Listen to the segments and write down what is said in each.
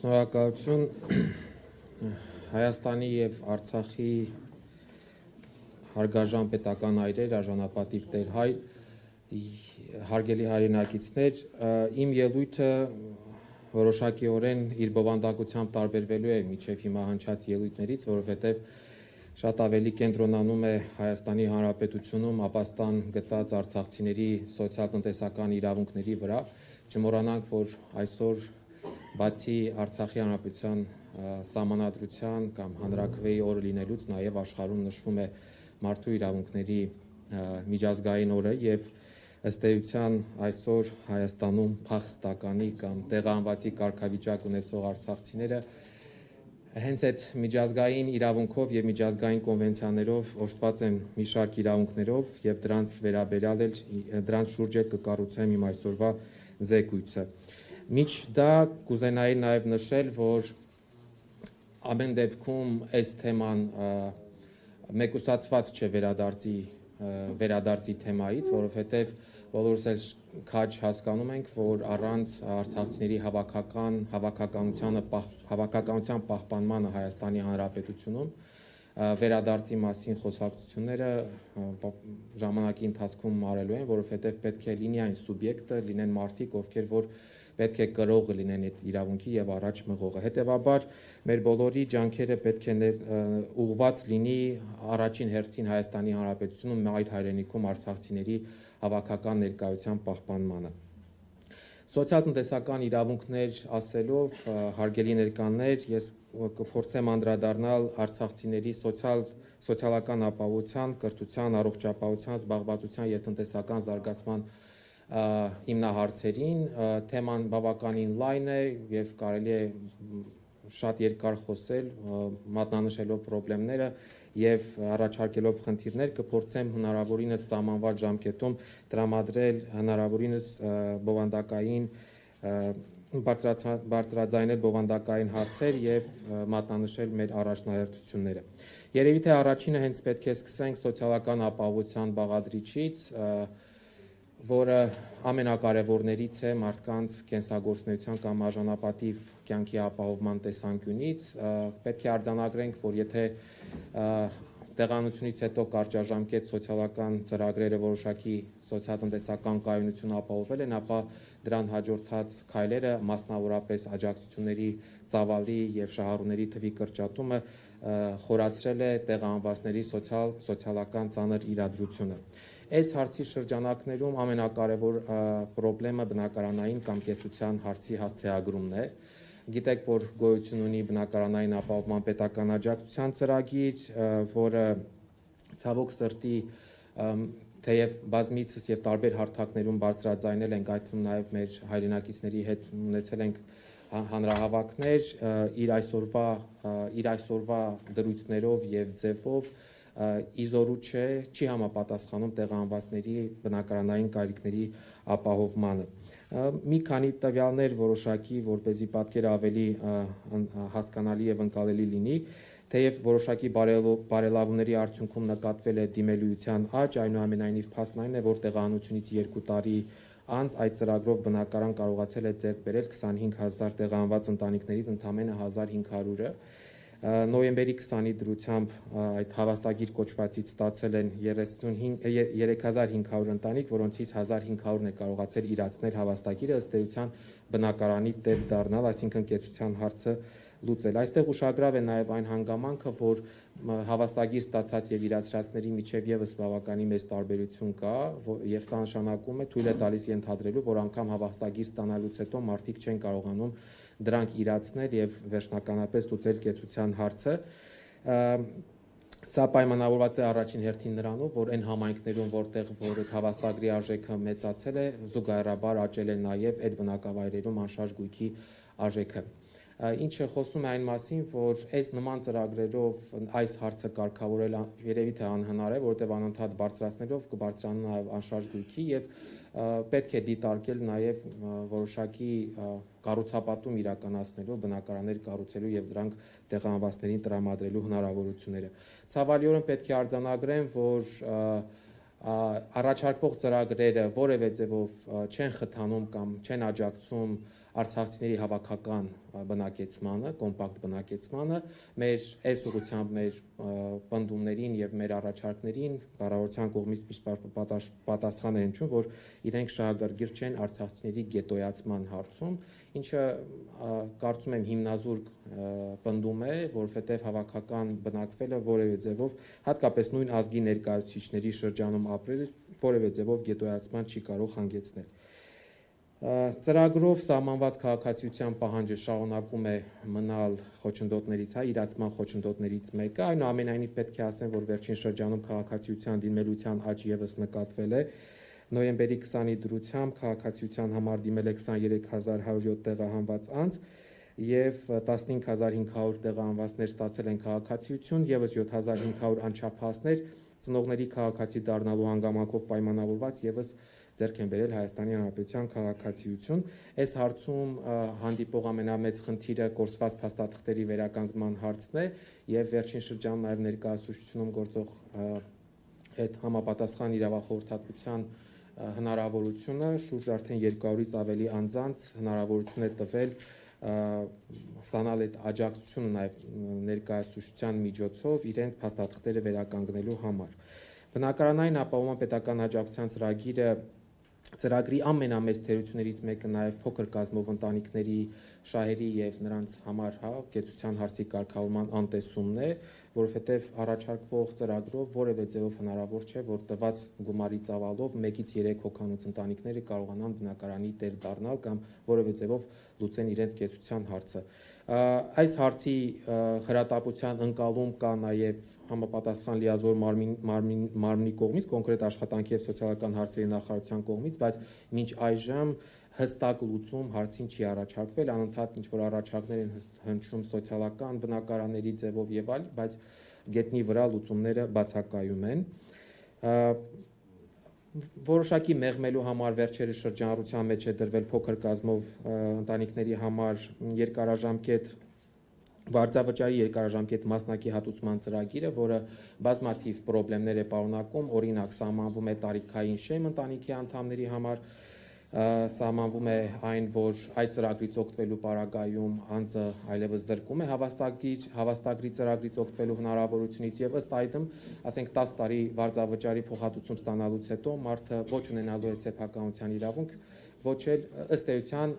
Շնորհակալություն Հայաստանի եւ Արցախի հարգարժան պետական այրեր, արժանապատիվ տեր հայ, հարգելի հայրենակիցներ, իմ ելույթը որոշակիորեն իր բովանդակությամբ տարբերվելու է մինչև հիմա հնչած ելույթներից, որովհետեւ շատ ավելի կենտրոնանում է Հայաստանի Հանրապետությունում ապաստան գտած արցախցիների սոցիալ-տնտեսական իրավունքների վրա։ Չմոռանանք, որ այսօր բացի Արցախի Հանրապետության սահմանադրության կամ հանրաքվեի օրը լինելուց նաև աշխարհում նշվում է մարդու իրավունքների միջազգային օրը եւ ըստ էության այսօր Հայաստանում փախստականի կամ տեղահանվածի կարգավիճակ ունեցող արցախցիները հենց այդ միջազգային իրավունքով եւ միջազգային կոնվենցիաներով օժտված են մի շարք իրավունքներով եւ դրանց վերաբերյալ էլ դրանց շուրջ էլ կկառուցեմ իմ այսօրվա զեկույցը։ Միջ դա կուզենայի նաև նշել, որ ամեն դեպքում այս թեման մեկուսացված չէ վերադարձի թեմայից, որովհետև բոլորս էլ քաջ հասկանում ենք, որ առանց արցախցիների հավաքականության պահպանմանը Հայաստանի Հանրապետությունում վերադարձի մասին խոսակցությունները ժամանակի ընթացքում մարելու են, որովհետև պետք է լինի այն սուբյեկտը, լինեն մարդիկ, ովքեր որ պետք է կրողը լինեն այդ իրավունքի եւ առաջ մղողը։ Հետեւաբար մեր բոլորի ջանքերը պետք է ուղղված լինի առաջին հերթին Հայաստանի Հանրապետությունում մայր հայրենիքում արցախցիների հավաքական ներկայության պահպանմանը։ Սոցիալ-տնտեսական իրավունքներ ասելով, հարգելի ներկաներ, ես կփորձեմ անդրադառնալ արցախցիների սոցիալական ապահովության, կրթության, առողջապահության, զբաղվածության եւ տնտեսական զարգացման հիմնահարցերին, թեման բավականին լայն է եւ կարելի է շատ երկար խոսել, մատնանշելով խնդիրները եւ առաջարկելով խնդիրներ, կփորձեմ հնարավորինս սահմանված ժամկետում տրամադրել հնարավորինս բովանդակային բարձրաձայնել բովանդակային հարցեր եւ մատնանշել մեր առաջնահերթությունները։ Երևի թե առաջինը հենց պետք է սկսենք սոցիալական ապահովության բաղադրիչից, որը ամենակարևորներից է մարդկանց կենսագործունեության կամ արժանապատիվ կյանքի ապահովման տեսանկյունից, պետք է արձանագրենք, որ եթե տեղանությունից հետո կարճաժամկետ սոցիալական ծրագրերը որոշակի սոցիալ-տնտեսական կայունություն ապահովել են, ապա դրան հաջորդած քայլերը, մասնավորապես աջակցությունների ծավալի եւ շահառուների թվի կրճատումը խորացրել է տեղահանվածների սոցիալական ծանր իրադրությունը։ Այս հարցի շրջանակներում ամենակարևոր խնդրը բնակարանային կամ կեցության հարցի հասցեագրումն է։ Գիտեք, որ գոյություն ունի բնակարանային ապահովման պետական աջակցության ծրագիր, որը ցավոք սրտի թեև բազմիցս եւ տարբեր հարթակներում բարձրաձայնել ենք, այդ թվում նաեւ մեր հայրենակիցների հետ ունեցել ենք հանրահավաքներ, իր այսօրվա դրույթներով եւ ձևով իզորու չի համապատասխանում տեղահանվածների բնակարանային կարիքների ապահովմանը։ Մի քանի տվյալներ որոշակի, որպեսզի պատկերը ավելի հասկանալի եւ ընկալելի լինի, թեև որոշակի բարելավումների արդյունքում նկատվել է դիմելիության աճ, այնուամենայնիվ փաստն այն է, որ տեղահանությունից 2 տարի անց այդ ծրագրով բնակարան կարողացել է ձեռք բերել 25000 տեղահանված ընտանիքներից ընդամենը 1500-ը։ Նոյեմբերի 20-ի դրությամբ այդ հավաստագիր կոչվածից ստացել են 3500 ընտանիք, որոնցից 1500-ն է կարողացել իրացնել հավաստագիրը, ըստ էության բնակարանի տեր դառնալ, այսինքն կեցության հարցը լուծել։ Այստեղ ուշագրավ է նաև այն հանգամանքը, որ հավաստագիր ստացած եւ իրացրածների միջև եւս բավականին մեծ տարբերություն կա, եւ սա նշանակում է թույլ է տալիս ենթադրելու, որ անգամ հավաստագիր ստանալուց հետո մարդիկ չեն կարողանում դրանք իրացնել եւ վերջնականապես լուծել կեցության հարցը։ Սա պայմանավորված է առաջին հերթին նրանով, որ այն համայնքներում, որտեղ որ հավաստագրի արժեքը մեծացել է, զուգահեռաբար աճել է նաեւ այդ բնակավայրերում անշարժ գույքի արժեքը։ Ինչը խոսում է այն մասին, որ այս նման ծրագրերով այս հարցը կարգավորել երևի թե անհնար է, որտեղ անընդհատ բարձրացնելով կբարձրանա նաև անշարժ գույքի եւ պետք է դիտարկել նաև որոշակի կառուցապատում իրականացնելու, բնակարաններ կառուցելու եւ դրանք տեղահանվածներին տրամադրելու հնարավորությունները։ Ցավալիորեն պետք է արձանագրեմ, որ առաջարկվող ծրագրերը որևէ ձևով չեն խթանում կամ չեն աջակցում արցախցիների հավաքական բնակեցմանը, կոմպակտ բնակեցմանը, մեր այս ուղղությամբ մեր պնդումներին եւ մեր առաջարկներին կառավարության կողմից միշտ պատասխան է հնչում, որ իրենք շահագրգիռ չեն արցախցիների գետոյացման հարցում, ինչը կարծում եմ հիմնազուրկ պնդում է, որովհետեւ հավաքական բնակվելը որևէ ձևով, հատկապես նույն ազգի ներկայացուցիչների շրջանում ապրելը որևէ ձևով գետոյացման չի կարող հանգեցնել։ Ծրագրով սահմանված քաղաքացիության պահանջը շարունակում է մնալ խոչընդոտներից, իրացման խոչընդոտներից մեկը, այնուամենայնիվ պետք է ասեմ, որ վերջին շրջանում քաղաքացիության դիմելության աճ ևս նկատվել է։ Նոյեմբերի 20-ի դրությամբ քաղաքացիության համար դիմել է 23107 տեղահանված անձ եւ 15500 տեղահանվածներ ստացել են քաղաքացիություն, եւս 7500 անչափահասներ ծնողների քաղաքացի դառնալու հանգամանքով պայմանավորված եւս ձեռք են բերել Հայաստանի Հանրապետության քաղաքացիություն։ Այս հարցում հանդիպող ամենամեծ խնդիրը կորսված փաստաթղթերի վերականգնման հարցն է եւ վերջին շրջանում նաեւ ներկայացուցչությունում գործող այդ համապատասխան իրավախորհրդատվության հնարավորությունը շուրջ արդեն 200-ից ավելի անձանց հնարավորություն է տվել ստանալ այդ աջակցությունը նաեւ ներկայացուցչության միջոցով իրենց փաստաթղթերը վերականգնելու համար։ Բնակարանային ապահովման պետական աջակցության ծրագրի ամենամեծ թերություններից մեկը նաև փոքր կազմով ընտանիքների շահերի եւ նրանց համար կեցության հարցի կարգավորման անտեսումն է, որովհետեւ առաջարկվող ծրագրով որևէ ձևով հնարավոր չէ, որ տված գումարի ծավալով 1-ից 3 հոգանոց ընտանիքները կարողանան բնակարանի տեր դառնալ կամ որևէ ձևով լուծեն իրենց կեցության հարցը։ Այս հարցի հրատապության ընկալում կա նաև համապատասխան լիազոր մարմնի կողմից, կոնկրետ աշխատանքի եւ սոցիալական հարցերի նախարարության կողմից, բայց մինչ այժմ հստակ լուծում հարցին չի առաջարկվել, անընդհատ ինչ որ առաջարկներ են հնչում սոցիալական բնակարանների ձևով եւ այլ, բայց գետնի վրա լուծումները բացակայում են։ Որոշակի մեղմելու համար վերջերս շրջանառության մեջ է դրվել փոքր կազմով ընտանիքների համար երկարաժամկետ վարձավճարի երկարաժամկետ մասնակի հատուցման ծրագիրը, որը բազմաթիվ խնդիրներ է պարունակում, օրինակ սահմանվում է տարիքային շեմ ընտանիքի անդամների համար, սահմանվում է այն, որ այդ ծրագրից օգտվելու պարագայում անձը այլևս զրկում է հավաստագրի ծրագրից օգտվելու հնարավորությունից եւ ըստ այդմ, ասենք 10 տարի վարձավճարի փոխհատուցում ստանալուց հետո մարդը ոչ ունենալու է սեփականության իրավունք, ոչ էլ ըստ էության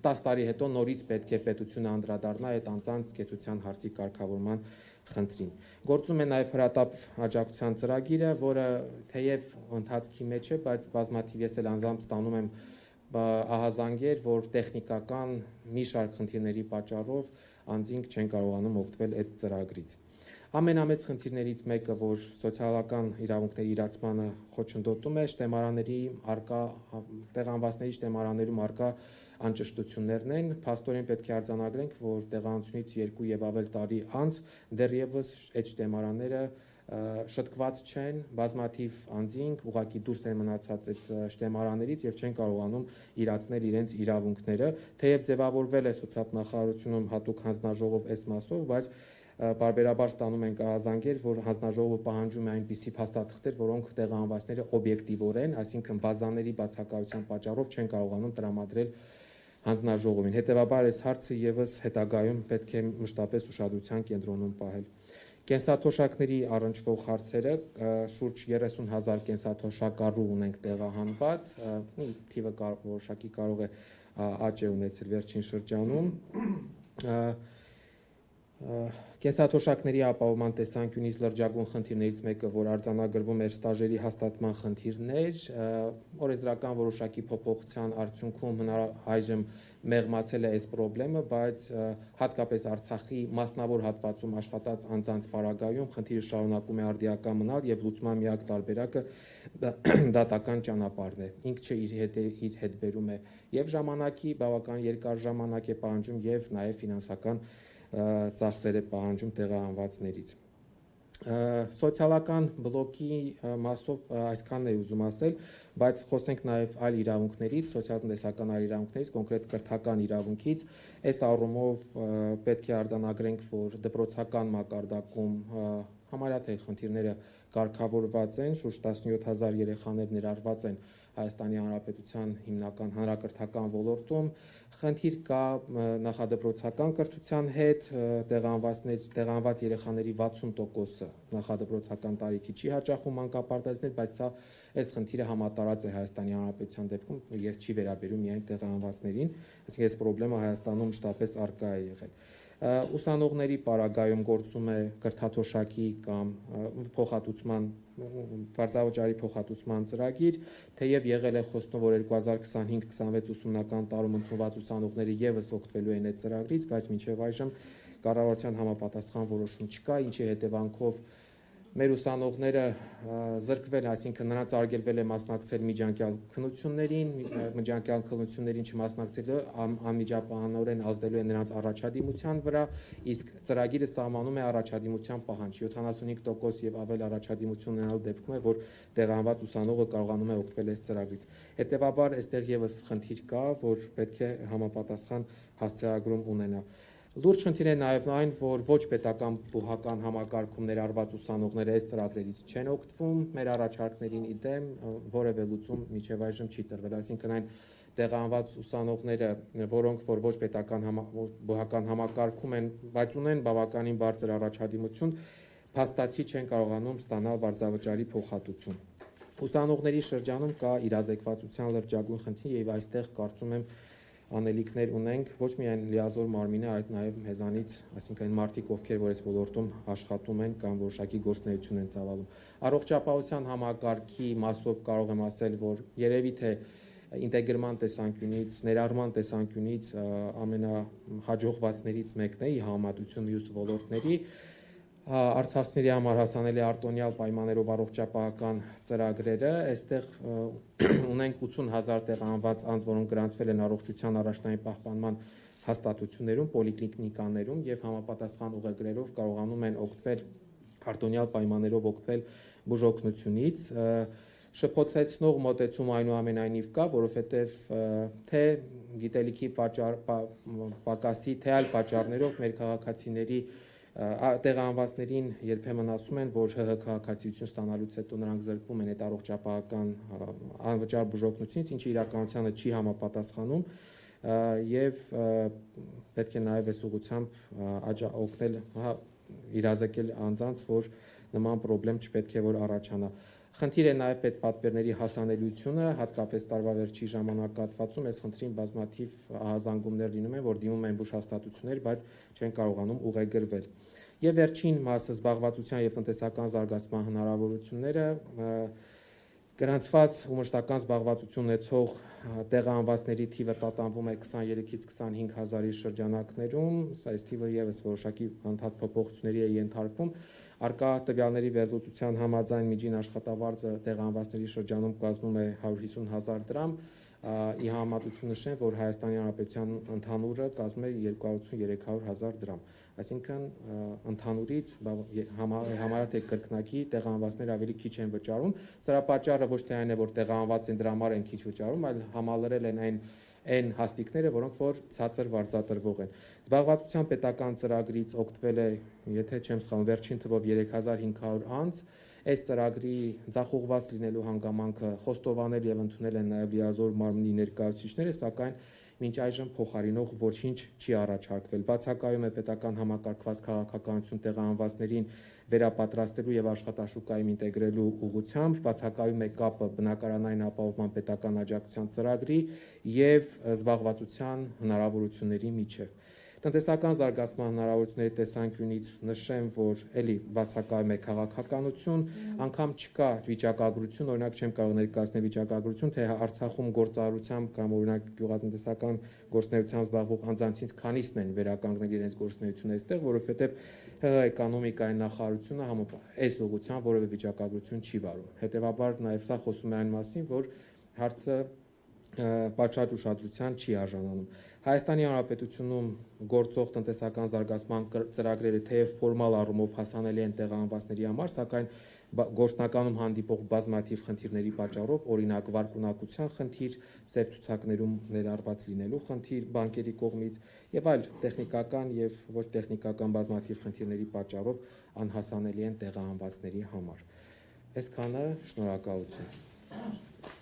10 տարի հետո նորից պետք է պետությունը անդրադառնա այդ անձանց կեցության հարցի կարգավորման խնդրին։ Գործում է նաև հրատապ աջակցության ծրագիրը, որը թեև ընթացքի մեջ է, բայց բազմաթիվ ես էլ անձամբ ստանում եմ ահազանգեր, որ տեխնիկական մի շարք խնդիրների պատճառով անձինք չեն կարողանում օգտվել այդ ծրագրից։ Ամենամեծ խնդիրներից մեկը, որ սոցիալական իրավունքների իրացմանը խոչընդոտում է, շտեմարանների արկա տեղահանվածների շտեմարաններում արկա անճշտություններն են, փաստորեն պետք է արձանագրենք, որ տեղահանությունից 2 եւ ավել տարի անց դեռևս այդ շտեմարանները շտկված չեն, բազմաթիվ անձինք ուղղակի դուրս են մնացած այդ շտեմարաններից եւ չեն կարողանում իրացնել իրենց իրավունքները, թեև ձևավորվել է սոցիալնախարարությունում հատուկ հանձնաժողով այս մասով, բայց բարբերաբար ստանում ենք ահազանգեր, որ հանձնաժողովը պահանջում է այնպիսի փաստաթղթեր, որոնք տեղահանվածները օբյեկտիվորեն, այսինքն բազաների բացակայության պատճառով չեն կարողանում տրամադրել հանձնաժողովին։ Հետևաբար այս հարցը եւս հետագայում պետք է մշտապես ուշադրության կենտրոնում պահել։ Կենսաթոշակների առնչվող հարցերը շուրջ 30,000 կենսաթոշակառու ունենք տեղահանված, թիվը որոշակի կարող է աճ է ունեցել վերջին շրջանում։ Կենսաթոշակների ապահովման տեսանկյունից լրջագույն խնդիրներից մեկը, որ արձանագրվում էր ստաժերի հաստատման խնդիրներ, օրենսդրական որոշակի փոփոխության արդյունքում այժմ մեղմացել է այս խնդիրը, բայց հատկապես Արցախի մասնավոր հատվածում աշխատած անձանց պարագայում խնդիրը շարունակում է արդիական մնալ եւ լուծման միակ տարբերակը դատական ճանապարհն է։ Ինքը իր հետ բերում է եւ ժամանակի բավական երկար ժամանակ է պահանջում եւ նաեւ ֆինանսական ծախսեր է պահանջում տեղահանվածներից։ Սոցիալական բլոկի մասով այսքանն է ուզում ասել, բայց խոսենք նաև այլ իրավունքներից, սոցիալ-տնտեսական այլ իրավունքներից, կոնկրետ կրթական իրավունքից։ Այս առումով պետք է արձանագրենք, որ դպրոցական մակարդակում համարյա թե խնդիրները կարգավորված են, շուրջ 17,000 երեխաներ ներառված են Հայաստանի Հանրապետության հիմնական հանրակրթական ոլորտում, խնդիր կա նախադպրոցական կրթության հետ, տեղանված երեխաների 60%-ը նախադպրոցական տարիքի չի հաճախում մանկապարտեզներ, բայց սա այս խնդիրը համատարած է Հայաստանի Հանրապետության դեպքում եւ չի վերաբերում միայն տեղանվածներին, այսինքն այս խնդրեմը Հայաստանում մշտապես առկա է եղել։ Ուսանողների պարագայում գործում է կրթաթոշակի կամ փոխհատուցման վարձավճարի փոխհատուցման ծրագիր, թեև եղել է խոստում, որ 2025-26 ուսումնական տարում ընդունված ուսանողները եւս օգտվելու են այդ ծրագրից, բայց մինչեւ այժմ կառավարության համապատասխան որոշում չկա, ինչի հետևանքով մեր ուսանողները զրկվել, այսինքն նրանց արգելվել է մասնակցել միջանկյալ քննություններին չմասնակցելը անմիջականորեն ազդելու է նրանց առաջադիմության վրա, իսկ ծրագիրը սահմանում է առաջադիմության պահանջ 75% եւ ավել առաջադիմություն ունենալու դեպքում է, որ տեղանված ուսանողը կարողանում է օգտվել այս ծրագրից։ Հետևաբար այստեղ եւս խնդիր կա, որ պետք է համապատասխան հասցեագրում ունենա։ Լուրջ խնդիր է նաև այն, որ ոչ պետական բուհական համակարգում ներառված ուսանողները այս ծրագրերից չեն օգտվում, մեր առաջարկներին ի դեմ որևէ լուծում մինչև այժմ չի տրվել, այսինքն այն տեղանված ուսանողները, որոնք որ ոչ պետական բուհական համակարգում են, բայց ունեն բավականին բարձր առաջադիմություն, փաստացի չեն կարողանում ստանալ վարձավճարի փոխհատուցում։ Ուսանողների շրջանում կա իրազեկվածության լրջագույն խնդիր եւ այստեղ կարծում եմ անելիքներ ունենք ոչ միայն լիազոր մարմինը, այլ նաև մեզանից, այսինքն այն մարդիկ, ովքեր որ այս ոլորտում աշխատում են կամ որոշակի գործունեություն են ծավալում։ Առողջապահության համակարգի մասով կարող եմ ասել, որ երևի թե ինտեգրման տեսանկյունից, ներառման տեսանկյունից ամենահաջողվածներից մեկն է ի համեմատություն մյուս ոլորտների։ Արցախցիների համար հասանելի արտոնյալ պայմաններով առողջապահական ծրագրերը, այստեղ ունենք 80,000 տեղանված անձ, որոնք գրանցվել են առողջության առաջնային պահպանման հաստատություններում, պոլիկլինիկաներում եւ համապատասխան ուղեգրերով կարողանում են օգտվել արտոնյալ պայմաններով օգտվել բուժօգնությունից։ Շփոթեցնող մոտեցում այնուամենայնիվ կա, որովհետեւ թե գիտելիքի պակասի, թե այլ պատճառներով մեր քաղաքացիների տեղանվածներին երբեմն ասում են, որ ՀՀ քաղաքացիություն ստանալուց հետո նրանք զրկվում են այդ առողջապահական անվճար բուժօգնությունից, ինչը իրականությանը չի համապատասխանում եւ պետք է նաեւ այս ուղղությամբ օգնել իրազեկել անձանց, որ նման խնդրեմ չպետք է որ առաջանա։ Խնդիր է նաև պետպատվերների հասանելիությունը, հատկապես տարվա վերջի ժամանակահատվածում այս խնդրին բազմաթիվ ահազանգումներ լինում են, որ դիմում են բուժհաստատություններ, բայց չեն կարողանում ուղեգրվել։ Եվ վերջին մասը զբաղվածության եւ տնտեսական զարգացման հնարավորությունները գրանցված ու մշտական զբաղվածություն ունեցող տեղահանվածների թիվը տատանվում է 23-ից 25,000-ի շրջանակներում, այս թիվը եւս որոշակի անդադ փոփոխությունների է ենթարկվում։ Արկա տվյալների վերլուծության համաձայն միջին աշխատավարձը տեղահանվածների շրջանում կազմում է 150,000 դրամ, ի համեմատություն նշեմ, որ Հայաստանի Հանրապետության ընդհանուրը կազմում է 283,000 դրամ, այսինքն ընդհանուրից համարյա թե կրկնակի տեղահանվածներ ավելի քիչ են վճարում։ Սրա պատճառը ոչ թե այն է, որ տեղահանված են դրա համար են քիչ վճարում, այլ համալրել են այն հաստիկները, որոնք որ ցածր վարձատրվող են։ Զբաղվածության պետական ծրագրից օգտվել է, եթե չեմ սխալվում, վերջին թվով 3500 անձ։ Այս ծրագրի ձախողված լինելու հանգամանքը խոստովանել եւ ընդունել են նաեւ լիազոր մարմնի ներկայացուցիչները, սակայն մինչ այժմ փոխարինող ոչինչ չի առաջարկվել։ Բացակայում է պետական համակարգված քաղաքականություն տեղահանվածներին վերապատրաստելու եւ աշխատաշուկայում ինտեգրելու ուղղությամբ, բացակայում է կապը բնակարանային ապահովման պետական աջակցության ծրագրի եւ զբաղվածության հնարավորությունների միջեւ։ Տնտեսական զարգացման հնարավորությունների տեսանկյունից նշեմ, որ էլի բացակայում է քաղաքականություն, անգամ չկա վիճակագրություն, օրինակ չեմ կարող ներկայացնել վիճակագրություն, թե Արցախում գործարարությամբ կամ օրինակ գյուղատնտեսական գործունեությամբ զբաղվող անձանցից քանիսն են վերականգնել իրենց գործունեությունը այստեղ, որովհետև ՀՀ էկոնոմիկայի նախարարությունը այս ուղղությամբ որևէ վիճակագրություն չի վարում։ Հետևաբար նաև սա խոսում է այն մասին, որ հարցը պատշաճ ուշադրության չի արժանանում։ Հայաստանի Հանրապետությունում գործող տնտեսական զարգացման ծրագրերը թեև ֆորմալ առումով հասանելի են տեղահանվածների համար, սակայն գործնականում հանդիպող բազմաթիվ խնդիրների պատճառով, օրինակ վարկունակության խնդիր, սև ցուցակներում ներառված լինելու խնդիր բանկերի կողմից եւ այլ տեխնիկական եւ ոչ տեխնիկական բազմաթիվ խնդիրների պատճառով անհասանելի են տեղահանվածների համար։ Այսքանը, շնորհակալություն։